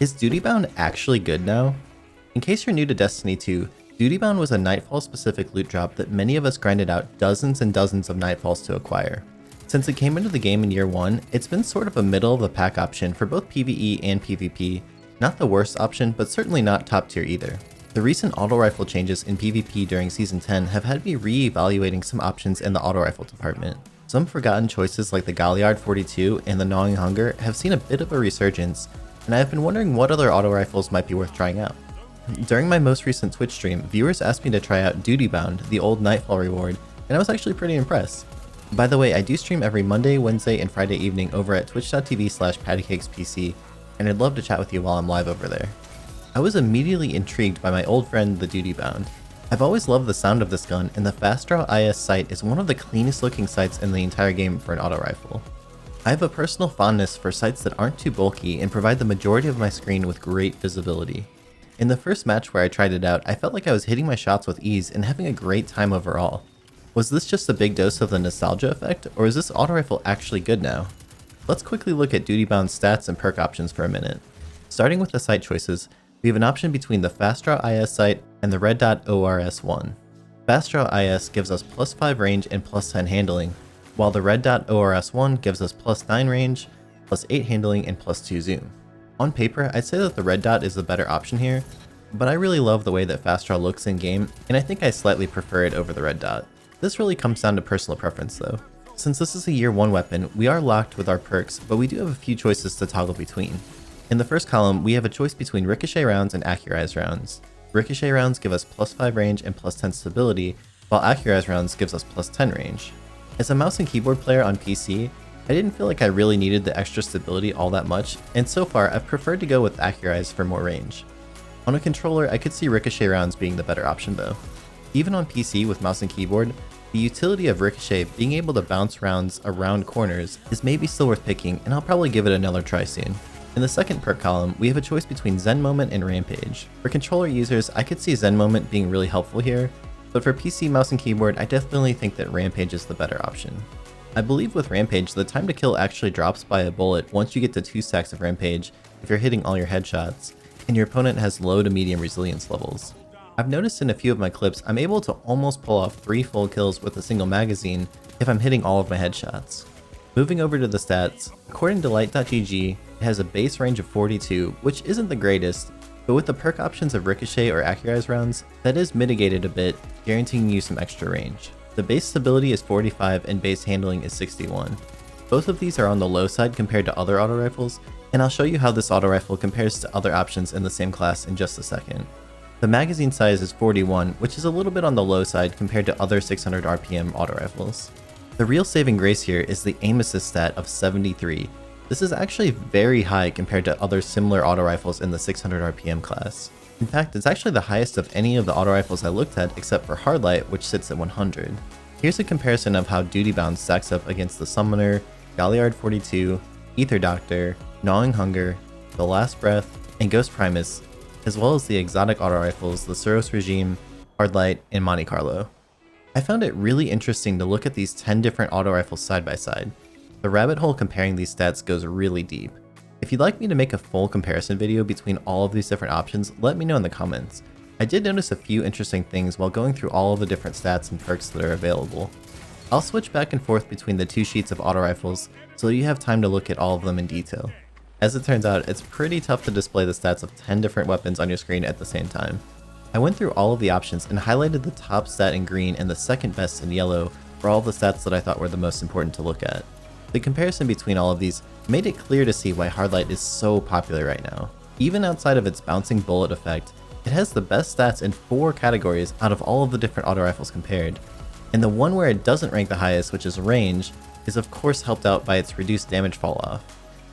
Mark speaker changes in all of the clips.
Speaker 1: Is Duty Bound actually good now? In case you're new to Destiny 2, Duty Bound was a Nightfall specific loot drop that many of us grinded out dozens and dozens of Nightfalls to acquire. Since it came into the game in year 1, it's been sort of a middle of the pack option for both PvE and PvP, not the worst option, but certainly not top tier either. The recent auto rifle changes in PvP during Season 10 have had me re-evaluating some options in the auto rifle department. Some forgotten choices like the Galliard 42 and the Gnawing Hunger have seen a bit of a resurgence, and I have been wondering what other auto rifles might be worth trying out. During my most recent Twitch stream, viewers asked me to try out Duty Bound, the old Nightfall reward, and I was actually pretty impressed. By the way, I do stream every Monday, Wednesday, and Friday evening over at twitch.tv/pattycakespc, and I'd love to chat with you while I'm live over there. I was immediately intrigued by my old friend, the Duty Bound. I've always loved the sound of this gun, and the Fast Draw IS sight is one of the cleanest looking sights in the entire game for an auto rifle. I have a personal fondness for sights that aren't too bulky and provide the majority of my screen with great visibility. In the first match where I tried it out, I felt like I was hitting my shots with ease and having a great time overall. Was this just a big dose of the nostalgia effect, or is this auto rifle actually good now? Let's quickly look at Duty Bound's stats and perk options for a minute. Starting with the sight choices, we have an option between the Fast Draw IS sight and the Red Dot ORS-1. Fast Draw IS gives us plus 5 range and plus 10 handling, while the Red Dot ORS-1 gives us plus 9 range, plus 8 handling, and plus 2 zoom. On paper, I'd say that the Red Dot is the better option here, but I really love the way that Fast Draw looks in game, and I think I slightly prefer it over the Red Dot. This really comes down to personal preference though. Since this is a year 1 weapon, we are locked with our perks, but we do have a few choices to toggle between. In the first column, we have a choice between ricochet rounds and accurized rounds. Ricochet rounds give us plus 5 range and plus 10 stability, while accurized rounds gives us plus 10 range. As a mouse and keyboard player on PC, I didn't feel like I really needed the extra stability all that much, and so far I've preferred to go with accurized for more range. On a controller, I could see ricochet rounds being the better option though. Even on PC with mouse and keyboard, the utility of ricochet being able to bounce rounds around corners is maybe still worth picking, and I'll probably give it another try soon. In the second perk column, we have a choice between Zen Moment and Rampage. For controller users, I could see Zen Moment being really helpful here, but for PC mouse and keyboard, I definitely think that Rampage is the better option. I believe with Rampage, the time to kill actually drops by a bullet once you get to 2 stacks of Rampage if you're hitting all your headshots, and your opponent has low to medium resilience levels. I've noticed in a few of my clips, I'm able to almost pull off 3 full kills with a single magazine if I'm hitting all of my headshots. Moving over to the stats, according to light.gg, it has a base range of 42, which isn't the greatest, but with the perk options of ricochet or accurized rounds, that is mitigated a bit, guaranteeing you some extra range. The base stability is 45 and base handling is 61. Both of these are on the low side compared to other auto rifles, and I'll show you how this auto rifle compares to other options in the same class in just a second. The magazine size is 41, which is a little bit on the low side compared to other 600 RPM auto rifles. The real saving grace here is the aim assist stat of 73. This is actually very high compared to other similar auto rifles in the 600 RPM class. In fact, it's actually the highest of any of the auto rifles I looked at except for Hardlight, which sits at 100. Here's a comparison of how Duty Bound stacks up against the Summoner, Galliard 42, Ether Doctor, Gnawing Hunger, The Last Breath, and Ghost Primus, as well as the exotic auto rifles the Suros Regime, Hardlight, and Monte Carlo. I found it really interesting to look at these 10 different auto rifles side by side. The rabbit hole comparing these stats goes really deep. If you'd like me to make a full comparison video between all of these different options, let me know in the comments. I did notice a few interesting things while going through all of the different stats and perks that are available. I'll switch back and forth between the 2 sheets of auto rifles so you have time to look at all of them in detail. As it turns out, it's pretty tough to display the stats of 10 different weapons on your screen at the same time. I went through all of the options and highlighted the top stat in green and the second best in yellow for all the stats that I thought were the most important to look at. The comparison between all of these made it clear to see why Hardlight is so popular right now. Even outside of its bouncing bullet effect, it has the best stats in 4 categories out of all of the different auto rifles compared. And the one where it doesn't rank the highest, which is range, is of course helped out by its reduced damage fall off.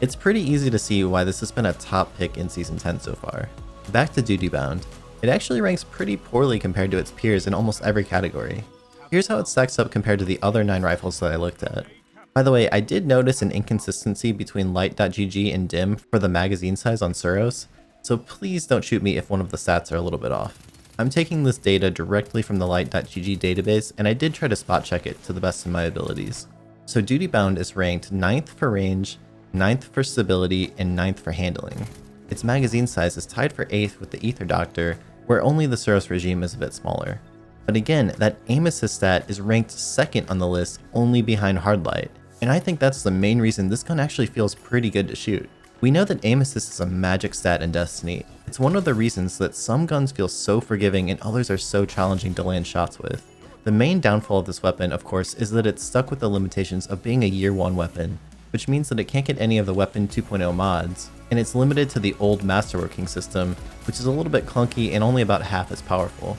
Speaker 1: It's pretty easy to see why this has been a top pick in Season 10 so far. Back to Duty Bound. It actually ranks pretty poorly compared to its peers in almost every category. Here's how it stacks up compared to the other 9 rifles that I looked at. By the way, I did notice an inconsistency between light.gg and dim for the magazine size on Suros, so please don't shoot me if one of the stats are a little bit off. I'm taking this data directly from the light.gg database, and I did try to spot check it to the best of my abilities. So Duty Bound is ranked 9th for range, 9th for stability, and 9th for handling. Its magazine size is tied for 8th with the Ether Doctor, where only the Suros Regime is a bit smaller. But again, that aim assist stat is ranked 2nd on the list, only behind Hardlight, and I think that's the main reason this gun actually feels pretty good to shoot. We know that aim assist is a magic stat in Destiny. It's one of the reasons that some guns feel so forgiving and others are so challenging to land shots with. The main downfall of this weapon, of course, is that it's stuck with the limitations of being a year 1 weapon, which means that it can't get any of the Weapon 2.0 mods, and it's limited to the old masterworking system, which is a little bit clunky and only about half as powerful.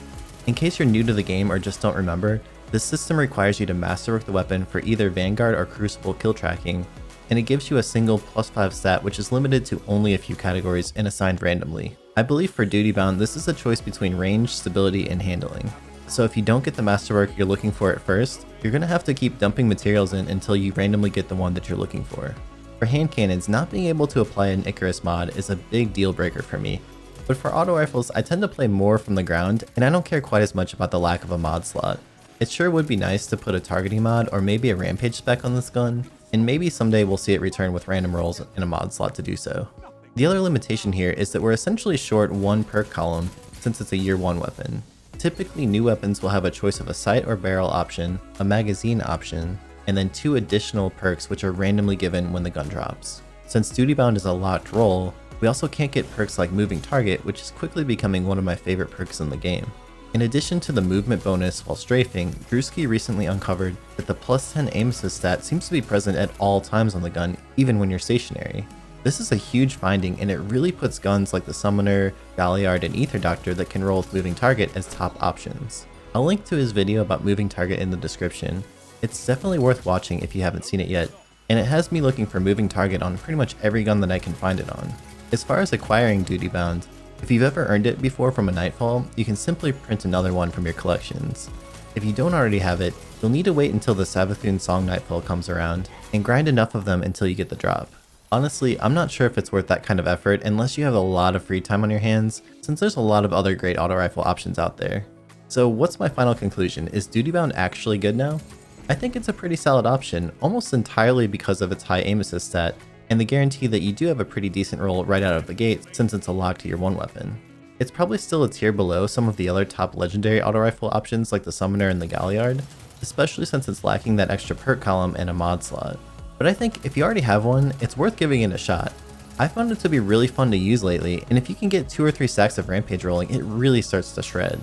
Speaker 1: In case you're new to the game or just don't remember, this system requires you to masterwork the weapon for either Vanguard or Crucible kill tracking, and it gives you a single +5 stat which is limited to only a few categories and assigned randomly. I believe for duty bound this is a choice between range, stability, and handling. So if you don't get the masterwork you're looking for at first, you're going to have to keep dumping materials in until you randomly get the one that you're looking for. For hand cannons, not being able to apply an Icarus mod is a big deal breaker for me, but for auto rifles I tend to play more from the ground and I don't care quite as much about the lack of a mod slot. It sure would be nice to put a targeting mod or maybe a rampage spec on this gun, and maybe someday we'll see it return with random rolls and a mod slot to do so. The other limitation here is that we're essentially short 1 perk column since it's a year 1 weapon. Typically new weapons will have a choice of a sight or barrel option, a magazine option, and then 2 additional perks which are randomly given when the gun drops. Since duty bound is a locked roll, we also can't get perks like moving target, which is quickly becoming one of my favorite perks in the game. In addition to the movement bonus while strafing, Drewski recently uncovered that the +10 aim assist stat seems to be present at all times on the gun, even when you're stationary. This is a huge finding and it really puts guns like the Summoner, Galliard, and Ether Doctor that can roll with moving target as top options. I'll link to his video about moving target in the description. It's definitely worth watching if you haven't seen it yet, and it has me looking for moving target on pretty much every gun that I can find it on. As far as acquiring duty bound, if you've ever earned it before from a Nightfall, you can simply print another one from your collections. If you don't already have it, you'll need to wait until the Savathun Song Nightfall comes around, and grind enough of them until you get the drop. Honestly, I'm not sure if it's worth that kind of effort unless you have a lot of free time on your hands, since there's a lot of other great auto rifle options out there. So what's my final conclusion? Is duty bound actually good now? I think it's a pretty solid option, almost entirely because of its high aim assist stat, and the guarantee that you do have a pretty decent roll right out of the gate since it's a locked tier 1 weapon. It's probably still a tier below some of the other top legendary auto rifle options like the Summoner and the Galliard, especially since it's lacking that extra perk column and a mod slot. But I think if you already have one, it's worth giving it a shot. I found it to be really fun to use lately, and if you can get 2 or 3 stacks of rampage rolling, it really starts to shred.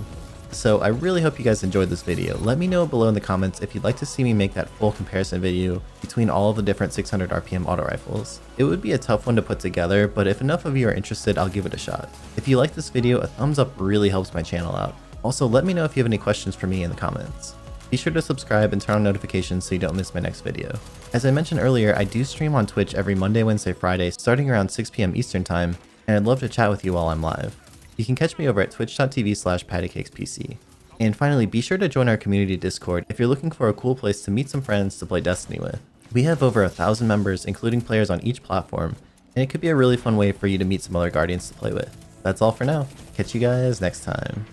Speaker 1: So I really hope you guys enjoyed this video. Let me know below in the comments if you'd like to see me make that full comparison video between all of the different 600 RPM auto rifles. It would be a tough one to put together, but if enough of you are interested, I'll give it a shot. If you like this video, a thumbs up really helps my channel out. Also, let me know if you have any questions for me in the comments. Be sure to subscribe and turn on notifications so you don't miss my next video. As I mentioned earlier, I do stream on Twitch every Monday, Wednesday, Friday starting around 6 PM Eastern time, and I'd love to chat with you while I'm live. You can catch me over at twitch.tv/pattycakespc. And finally, be sure to join our community Discord if you're looking for a cool place to meet some friends to play Destiny with. We have over 1,000 members, including players on each platform, and it could be a really fun way for you to meet some other Guardians to play with. That's all for now. Catch you guys next time.